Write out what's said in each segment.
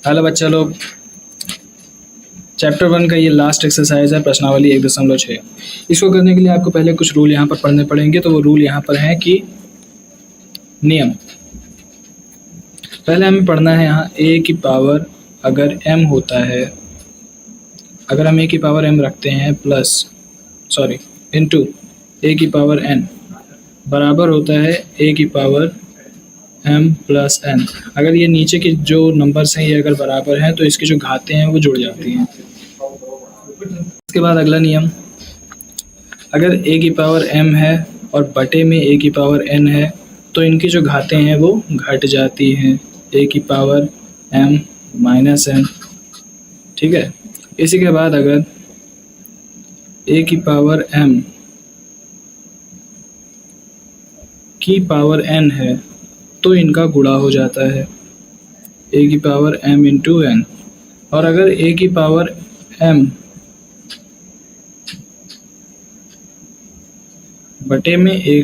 Hello बच्चा लोग, chapter 1 का ये लास्ट एक्सरसाइज है प्रश्नावली 1.6। इसको करने के लिए आपको पहले कुछ रूल यहाँ पर पढ़ने पड़ेंगे। तो वो रूल यहाँ पर हैं कि नियम। पहले हमें पढ़ना है यहाँ a की पावर अगर m होता है, अगर हम a की पावर m रखते हैं इनटू a की पावर n बराबर होता है a की पावर m प्लस n। अगर ये नीचे के जो नंबर्स हैं ये अगर बराबर हैं तो इसकी जो घातें हैं वो जुड़ जाती हैं। इसके बाद अगला नियम, अगर a की पावर m है और बटे में a की पावर n है तो इनकी जो घातें हैं वो घट जाती हैं, a की पावर m माइनस n। ठीक है। इसी के बाद अगर a की पावर m की पावर n है तो इनका गुणा हो जाता है, a की पावर m इंटू n। और अगर a की पावर m बटे में a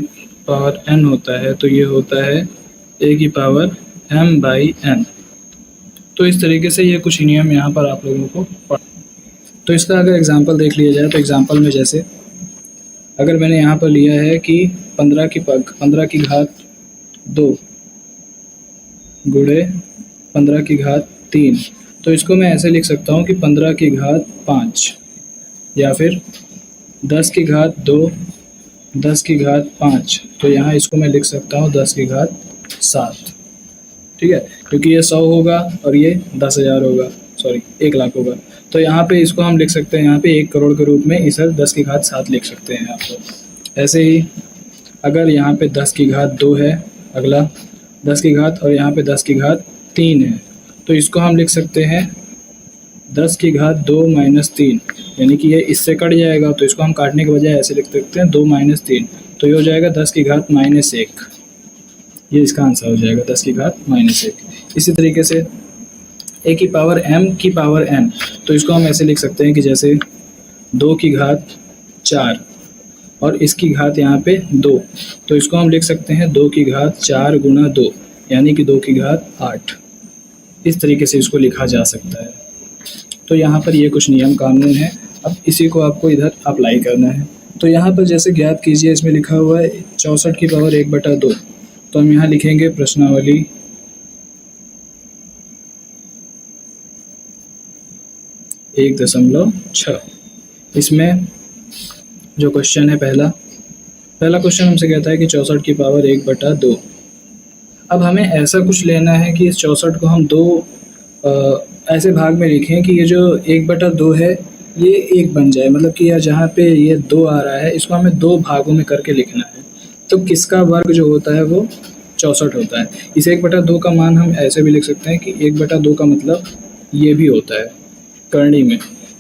पावर n होता है तो ये होता है a की पावर m बाई n। तो इस तरीके से ये कुछ नियम यहाँ पर आप लोगों को तो इसका अगर एग्जांपल देख लिया जाए तो एग्जांपल में जैसे अगर मैंने यहाँ पर लिया है कि 15 की घात 2 गुणे 15 की घात 3, तो इसको मैं ऐसे लिख सकता हूँ कि 15 की घात 5 या फिर 10 की घात 2 10 की घात 5। तो यहाँ इसको मैं लिख सकता हूँ 10 की घात 7। ठीक है, क्योंकि ये 100 होगा और ये 10,000 होगा, 1 लाख होगा। तो यहाँ पे इसको हम लिख सकते हैं यहाँ पे 1 करोड़ के रूप में इसे 10 की घात 7 लिख सकते हैं आप। ऐसे ही अगर यहाँ पे 10 की घात 2 है, अगला 10 की घात और यहाँ पे 10 की घात 3 है, तो इसको हम लिख सकते हैं 10 की घात 2 माइनस 3, यानी कि ये इससे कट जाएगा तो इसको हम काटने के बजाय ऐसे लिख सकते हैं 2 माइनस 3, तो ये हो जाएगा 10 की घात माइनस 1। ये इसका आंसर हो जाएगा 10 की घात माइनस 1। इसी तरीके से a की पावर m की पावर n, तो इसको हम ऐसे लिख सकते हैं कि जैसे 2 की घात 4 और इसकी घात यहाँ पे 2, तो इसको हम लिख सकते हैं 2 की घात 4 गुना 2, यानी कि 2 की घात 8। इस तरीके से इसको लिखा जा सकता है। तो यहाँ पर ये कुछ नियम कानून है, अब इसी को आपको इधर अप्लाई करना है। तो यहाँ पर जैसे ज्ञात कीजिए, इसमें लिखा हुआ है 64 की पावर 1/2, तो हम यहाँ लिखेंगे प्रश्नावली 1.6। इसमें जो क्वेश्चन है पहला क्वेश्चन हमसे कहता है कि 64 की पावर 1/2। अब हमें ऐसा कुछ लेना है कि इस 64 को हम दो ऐसे भाग में लिखें कि ये जो 1/2 है ये 1 बन जाए, मतलब कि यार जहाँ पे ये 2 आ रहा है इसको हमें 2 भागों में करके लिखना है। तो किसका वर्ग जो होता है वो 64 होता है। इस 1/2 का मान हम ऐसे भी लिख सकते हैं कि 1/2 का मतलब ये भी होता है करनी में।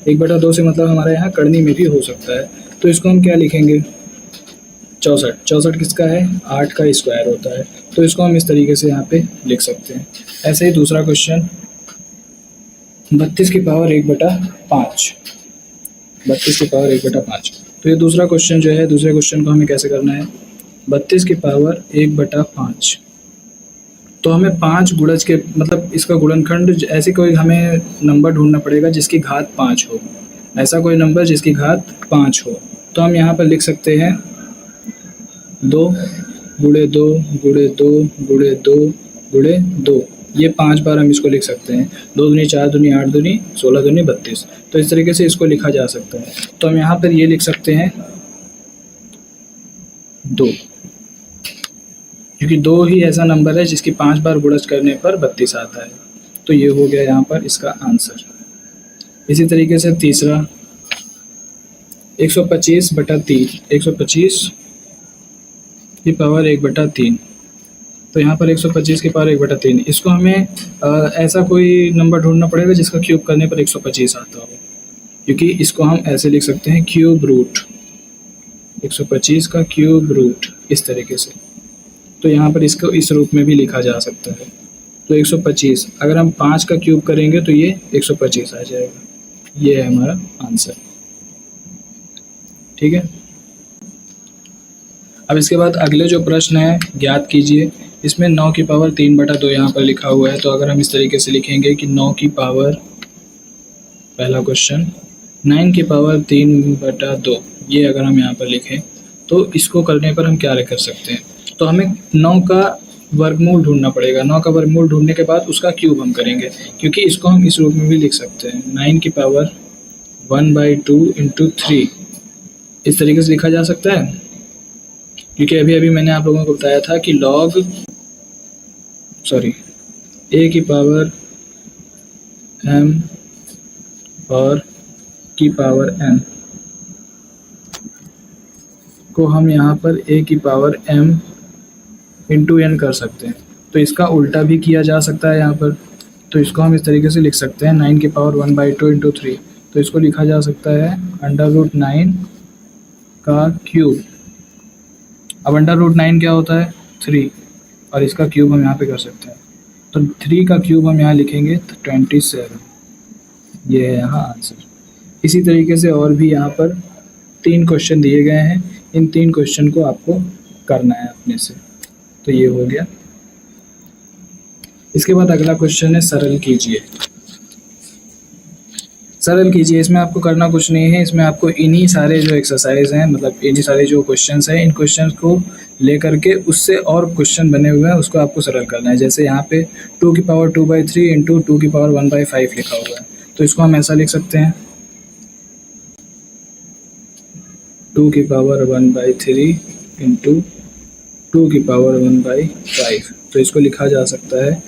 1/2 से मतलब हमारे यहाँ करनी में भी हो सकता है। तो इसको हम क्या लिखेंगे, 64 किसका है, 8 का स्क्वायर होता है। तो इसको हम इस तरीके से यहाँ पे लिख सकते हैं। ऐसे ही दूसरा क्वेश्चन 32 की पावर 1/5, 32 की पावर 1/5। तो ये दूसरा क्वेश्चन जो है, दूसरे क्वेश्चन को हमें कैसे करना है, 32 की पावर 1/5। तो हमें 5 गुणज के मतलब इसका गुणनखंड, ऐसे कोई हमें नंबर ढूंढना पड़ेगा जिसकी घात 5 हो, ऐसा कोई नंबर जिसकी घात 5 हो। तो हम यहाँ पर लिख सकते हैं 2 गुणे 2 गुणे 2 गुणे 2 गुणे 2। ये 5 बार हम इसको लिख सकते हैं। 2 दूनी 4 दूनी 8 दूनी 16 दूनी 32। तो इस तरीके से इसको लिखा जा सकता है। तो हम यहाँ पर ये लिख सकते हैं 2, क्योंकि 2 ही ऐसा नंबर है जिसकी 5 बार गुणज करने पर 32 आता है। तो ये हो गया यहाँ पर इसका आंसर। इसी तरीके से तीसरा 125/3, 125 की पावर 1/3। तो यहाँ पर 125 की पावर 1/3, इसको हमें ऐसा कोई नंबर ढूंढना पड़ेगा जिसका क्यूब करने पर 125 आता हो, क्योंकि इसको हम ऐसे लिख सकते हैं क्यूब रूट, 125 का क्यूब रूट, इस तरीके से। तो यहाँ पर इसको इस रूप में भी लिखा जा सकता है। तो 125 अगर हम 5 का क्यूब करेंगे तो ये 125 आ जाएगा। ये है हमारा आंसर। ठीक है। अब इसके बाद अगले जो प्रश्न है ज्ञात कीजिए। इसमें 9 की पावर 3/2 यहाँ पर लिखा हुआ है, तो अगर हम इस तरीके से लिखेंगे कि 9 की पावर, पहला क्वेश्चन 9 की पावर 3/2, ये अगर हम यहाँ पर लिखें तो इसको करने पर हम क्या कर सकते हैं, तो हमें 9 का वर्गमूल ढूंढना पड़ेगा। 9 का वर्गमूल ढूंढने के बाद उसका क्यूब हम करेंगे, क्योंकि इसको हम इस रूप में भी लिख सकते हैं 9 की पावर 1/2 इंटू 3, इस तरीके से लिखा जा सकता है। क्योंकि अभी अभी मैंने आप लोगों को बताया था कि a की पावर m और की पावर n को हम यहाँ पर a की पावर m इंटू n कर सकते हैं, तो इसका उल्टा भी किया जा सकता है यहाँ पर। तो इसको हम इस तरीके से लिख सकते हैं 9 की पावर 1/2 इंटू 3, तो इसको लिखा जा सकता है √9 का क्यूब। अब √9 क्या होता है 3, और इसका क्यूब हम यहाँ पे कर सकते हैं, तो 3 का क्यूब हम यहाँ लिखेंगे तो 27, ये है यहाँ आंसर। इसी तरीके से और भी यहाँ पर 3 क्वेश्चन दिए गए हैं, इन 3 क्वेश्चन को आपको करना है अपने से। तो ये हो गया। इसके बाद अगला क्वेश्चन है सरल कीजिए। सरल कीजिए, इसमें आपको करना कुछ नहीं है, इसमें आपको इन्हीं सारे जो एक्सरसाइज हैं, मतलब इन्हीं सारे जो क्वेश्चंस हैं, इन क्वेश्चंस को लेकर के उससे और क्वेश्चन बने हुए हैं उसको आपको सरल करना है। जैसे यहाँ पे 2 की पावर 2/3 इंटू 2 की पावर 1/5 लिखा हुआ है, तो इसको हम ऐसा लिख सकते हैं 2 की पावर 1/3 इंटू 2 की पावर 1/5, तो इसको लिखा जा सकता है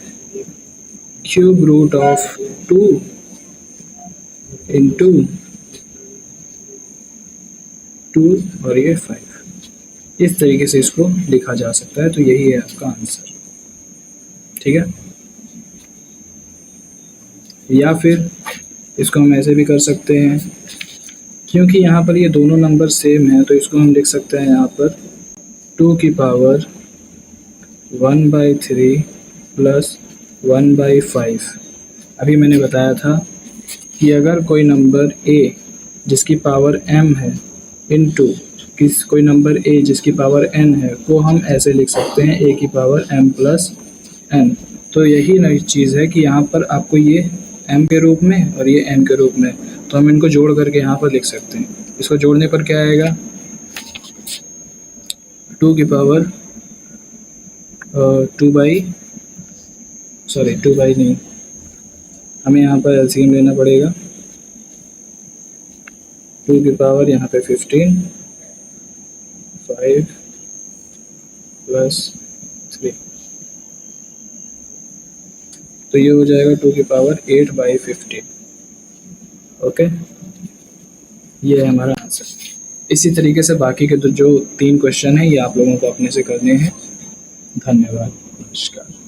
क्यूब रूट ऑफ 2 इंटू 2 और ये 5, इस तरीके से इसको लिखा जा सकता है। तो यही है आपका आंसर, ठीक है। या फिर इसको हम ऐसे भी कर सकते हैं, क्योंकि यहाँ पर ये दोनों नंबर सेम है, तो इसको हम लिख सकते हैं यहाँ पर 2 की पावर 1/3 प्लस 1/5। अभी मैंने बताया था कि अगर कोई नंबर a जिसकी पावर m है इनटू कोई नंबर a जिसकी पावर n है, को हम ऐसे लिख सकते हैं a की पावर m प्लस n। तो यही नई चीज़ है कि यहाँ पर आपको ये m के रूप में और ये n के रूप में, तो हम इनको जोड़ करके यहाँ पर लिख सकते हैं। इसको जोड़ने पर क्या आएगा 2 की पावर 2 बाई नहीं, हमें यहाँ पर एलसीएम लेना पड़ेगा। 2 की पावर यहाँ पे 15, 5 प्लस 3, तो ये हो जाएगा 2 की पावर 8/15। ओके, ये है हमारा आंसर। इसी तरीके से बाकी के तो जो 3 क्वेश्चन हैं ये आप लोगों को अपने से करने हैं। धन्यवाद, नमस्कार।